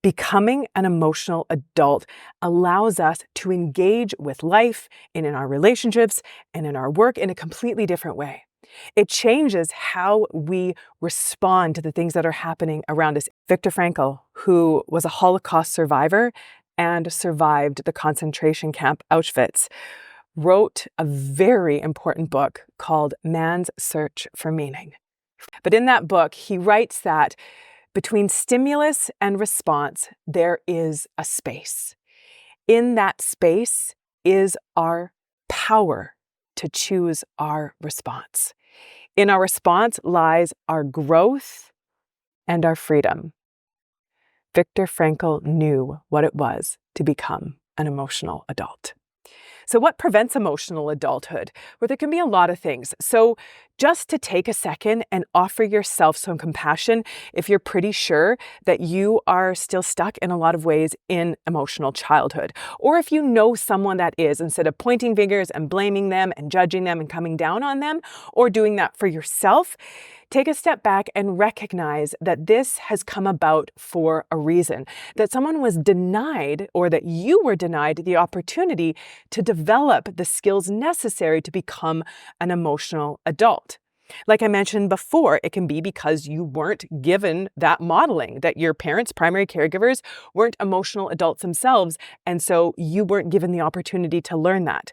Becoming an emotional adult allows us to engage with life and in our relationships and in our work in a completely different way. It changes how we respond to the things that are happening around us. Viktor Frankl, who was a Holocaust survivor and survived the concentration camp Auschwitz, wrote a very important book called Man's Search for Meaning. But in that book, he writes that between stimulus and response, there is a space. In that space is our power to choose our response. In our response lies our growth and our freedom. Viktor Frankl knew what it was to become an emotional adult. So what prevents emotional adulthood? Well, there can be a lot of things. So just to take a second and offer yourself some compassion if you're pretty sure that you are still stuck in a lot of ways in emotional childhood. Or if you know someone that is, instead of pointing fingers and blaming them and judging them and coming down on them, or doing that for yourself, take a step back and recognize that this has come about for a reason, that someone was denied or that you were denied the opportunity to develop the skills necessary to become an emotional adult. Like I mentioned before, it can be because you weren't given that modeling, that your parents, primary caregivers, weren't emotional adults themselves, and so you weren't given the opportunity to learn that.